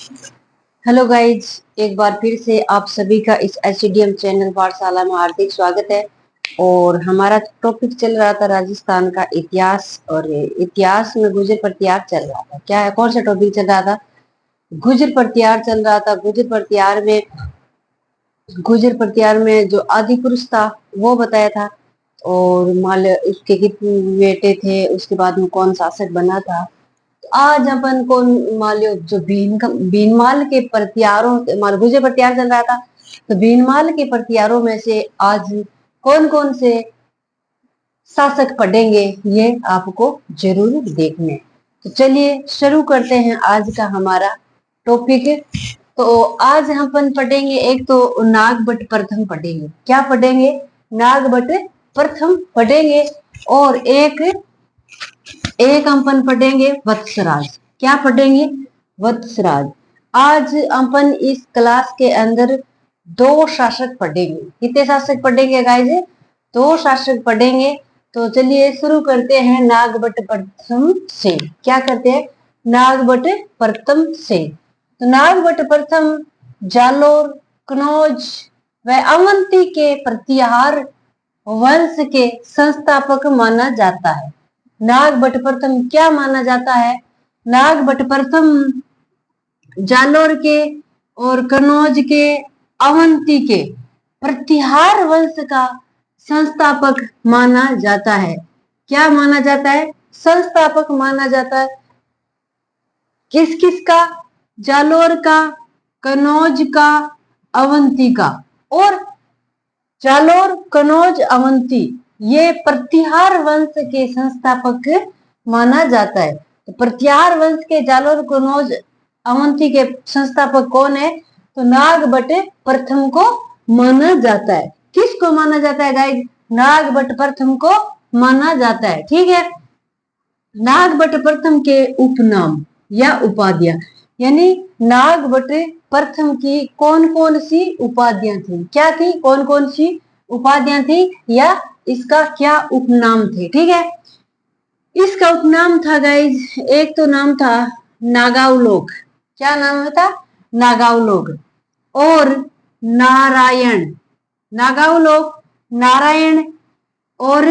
Hello guys, एक बार फिर से आप सभी का इस एसडीएम चैनल पाठशाला में हार्दिक स्वागत है। और हमारा टॉपिक चल रहा था राजस्थान का इतिहास, और इतिहास में गुर्जर प्रतिहार चल रहा था। क्या है, कौन सा टॉपिक चल रहा था? गुर्जर प्रतिहार चल रहा था। गुर्जर प्रतिहार में जो आदि पुरुष था वो बताया था। और मान लो उसके कितने बेटे थे, उसके बाद में कौन शासक बना था। आज अपन को मान लो जो भीनमाल के प्रतिहारों, मान लो गुर्जर प्रतिहार चल रहा था, तो भीनमाल के प्रतिहारों में से आज कौन कौन से शासक पढ़ेंगे ये आपको जरूर देखने। तो चलिए शुरू करते हैं आज का हमारा टॉपिक। तो आज हम अपन पढ़ेंगे, एक तो नागभट्ट प्रथम पढ़ेंगे। क्या पढ़ेंगे? नागभट्ट प्रथम पढ़ेंगे। और एक एक अपन पढ़ेंगे वत्सराज। क्या पढ़ेंगे? वत्सराज। आज अपन इस क्लास के अंदर दो शासक पढ़ेंगे। कितने शासक पढ़ेंगे गाइज? दो शासक पढ़ेंगे। तो चलिए शुरू करते हैं नागभट्ट प्रथम से। क्या करते हैं? नागभट्ट प्रथम से। तो नागभट्ट प्रथम जालोर, कनौज व अवंती के प्रतिहार वंश के संस्थापक माना जाता है। नागभट्ट प्रथम क्या माना जाता है? नागभट्ट प्रथम जालोर के और कनौज के, अवंती के प्रतिहार वंश का संस्थापक माना जाता है। क्या माना जाता है? संस्थापक माना जाता है। किस किस का? जालोर का, कनौज का, अवंती का। और जालोर, कनौज, अवंती ये प्रतिहार वंश के संस्थापक माना जाता है। तो प्रतिहार वंश के जालोर, कनौज, अवंती के संस्थापक कौन है? तो नागभट्ट प्रथम को माना जाता है। किसको माना जाता है गाइस? नागभट्ट प्रथम को माना जाता है। ठीक है। नागभट्ट प्रथम के उपनाम या उपाधियां, यानी नागभट्ट प्रथम की कौन कौन सी उपाधियां थी? क्या थी? कौन कौन सी उपाधियां थी या इसका क्या उपनाम थे? ठीक है। इसका उपनाम था गाइज, एक तो नाम था नागावलोक। क्या नाम था? नागावलोक। और नारायण, नागावलोक, नारायण और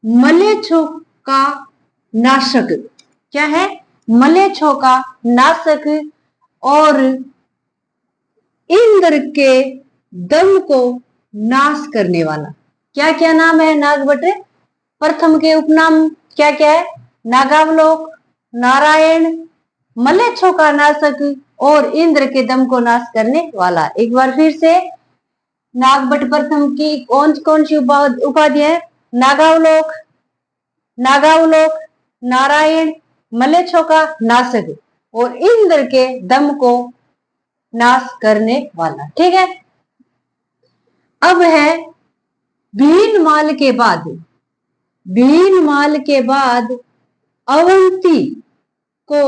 मलेच्छों का नाशक। क्या है? मलेच्छों का नाशक। और इंद्र के दम को नाश करने वाला। क्या क्या नाम है नागभट्ट प्रथम के उपनाम? क्या क्या है? नागावलोक, नारायण, मलेच्छों का नाशक और इंद्र के दम को नाश करने वाला। एक बार फिर से, नागभट्ट प्रथम की कौन कौन सी उपाधि है? नागावलोक, नागावलोक, नारायण, मलेच्छों का नाशक और इंद्र के दम को नाश करने वाला। ठीक है। अब है भीनमाल के बाद, भीनमाल के बाद अवंती को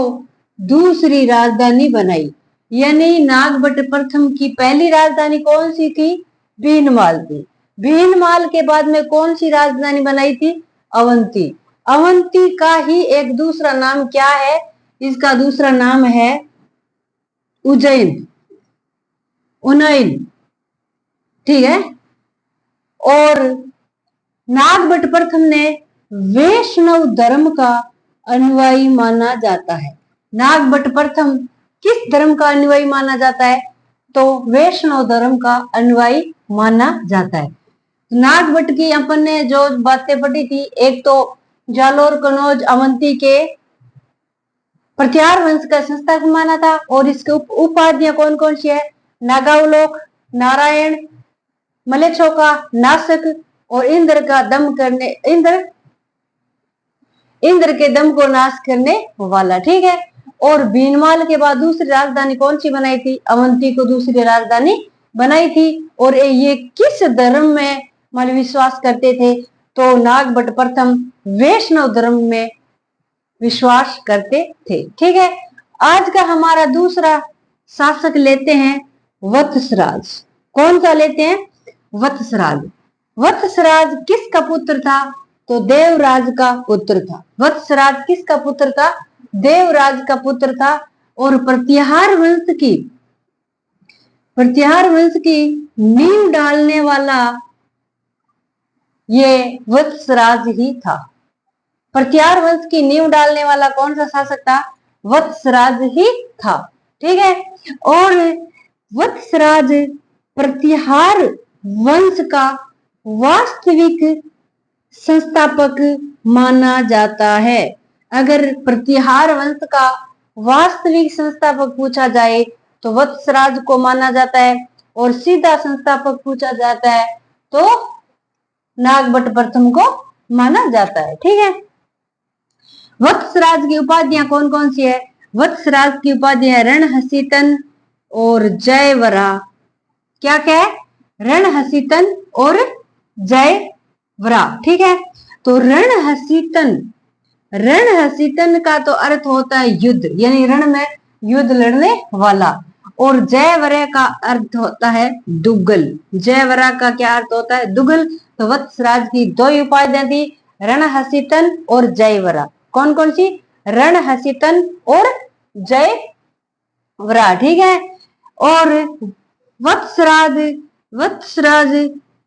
दूसरी राजधानी बनाई। यानी नागभट्ट प्रथम की पहली राजधानी कौन सी थी? भीनमाल थी। भीनमाल के बाद में कौन सी राजधानी बनाई थी? अवंती। अवंती का ही एक दूसरा नाम क्या है? इसका दूसरा नाम है उज्जैन, उन्नयन। ठीक है। और नागभट्ट प्रथम ने वैष्णव धर्म का अनुयायी माना जाता है। नागभट्ट प्रथम किस धर्म का अनुयायी माना जाता है? तो वैष्णव धर्म का अनुयायी माना जाता है। नागभट्ट की अपन ने जो बातें पढ़ी थी, एक तो जालोर, कनौज, अवंती के प्रतिहार वंश का संस्थापक माना था। और इसके उपाधियां कौन कौन सी है? नागावलोक, नारायण, मलेच्छों का नाशक और इंद्र का दम करने, इंद्र के दम को नाश करने वाला। ठीक है। और भीनमाल के बाद दूसरी राजधानी कौन सी बनाई थी? अवंती को दूसरी राजधानी बनाई थी। और ये किस धर्म में मान विश्वास करते थे? तो नागभट्ट प्रथम वैष्णव धर्म में विश्वास करते थे। ठीक है। आज का हमारा दूसरा शासक लेते हैं वत्सराज। कौन सा लेते हैं? वत्सराज। वत्सराज किसका पुत्र था? तो देवराज का पुत्र था। वत्सराज किसका पुत्र था? देवराज का पुत्र था। और प्रत्याहार वंश की नींव डालने वाला ये वत्सराज ही था। प्रत्याहार वंश की नींव डालने वाला कौन सा शासक था? वत्सराज ही था। ठीक है। और वत्सराज प्रत्याहार वंश का वास्तविक संस्थापक माना जाता है। अगर प्रत्याहार वंश का वास्तविक संस्थापक पूछा जाए तो वत्सराज को माना जाता है, और सीधा संस्थापक पूछा जाता है तो नागभट्ट प्रथम को माना जाता है। ठीक है। वत्सराज की उपाधियां कौन कौन सी है? वत्सराज की उपाधियां रणहसीतन और जयवरा। क्या क्या है? रणहसीतन और जयवरा। ठीक है। तो रणहसीतन का तो अर्थ होता है युद्ध, यानी रण में युद्ध लड़ने वाला, और जयवरा का अर्थ होता है दुग्गल। जयवरा का क्या अर्थ होता है? दुग्गल। तो वत्सराज की दो उपाधियां थी, रणहसीतन और जयवरा। कौन कौन सी? रणहसीतन और जयवरा। ठीक है। और वत्सराज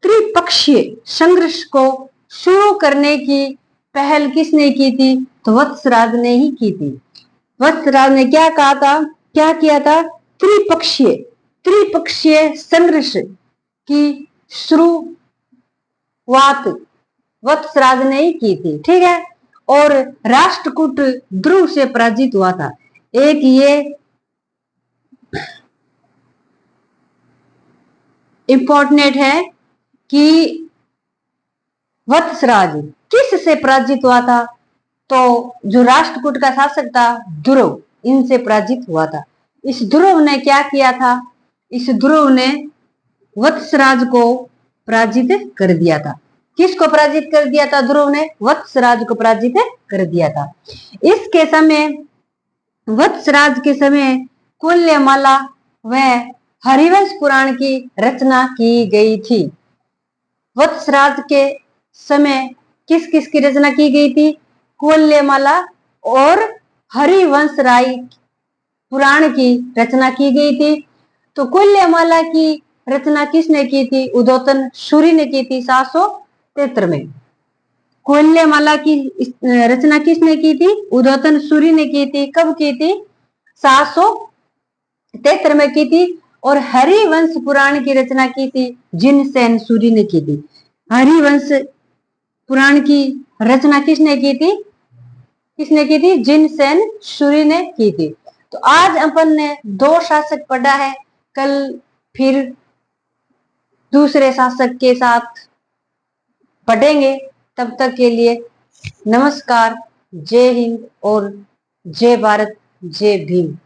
त्रिपक्षीय संघर्ष को शुरू करने की पहल किसने की थी? तो वत्सराज ने ही की थी। वत्सराज ने क्या कहा था, क्या किया था? त्रिपक्षीय संघर्ष की शुरुआत वत्सराज ने ही की थी। ठीक है। और राष्ट्रकूट ध्रुव से पराजित हुआ था। एक ये इंपॉर्टेंट है कि वत्सराज किस से पराजित हुआ था? तो जो राष्ट्रकूट का शासक था ध्रुव, इनसे पराजित हुआ था। इस ध्रुव ने क्या किया था? इस ध्रुव ने वत्सराज को पराजित कर दिया था। किसको पराजित कर दिया था? ध्रुव ने वत्सराज को पराजित कर दिया था। इसके समय, वत्सराज के समय कुल्यमाला व हरिवंश पुराण की रचना की गई थी। वत्सराज के समय किस किस की रचना की गई थी? कुल्यमाला और हरिवंश राय पुराण की रचना की गई थी। तो कुल्यमाला की रचना किसने की थी? उद्योतन सूरी ने की थी 773 में। कुल्यमाला की रचना किसने की थी? उद्योतन सूरी ने की थी। कब की थी? 773 में की थी। और हरिवंश पुराण की रचना की थी जिनसेन सूरी ने की थी। हरिवंश पुराण की रचना किसने की थी? जिनसेन सूरी ने की थी। तो आज अपन ने दो शासक पढ़ा है, कल फिर दूसरे शासक के साथ पढ़ेंगे। तब तक के लिए नमस्कार, जय हिंद और जय भारत, जय भीम।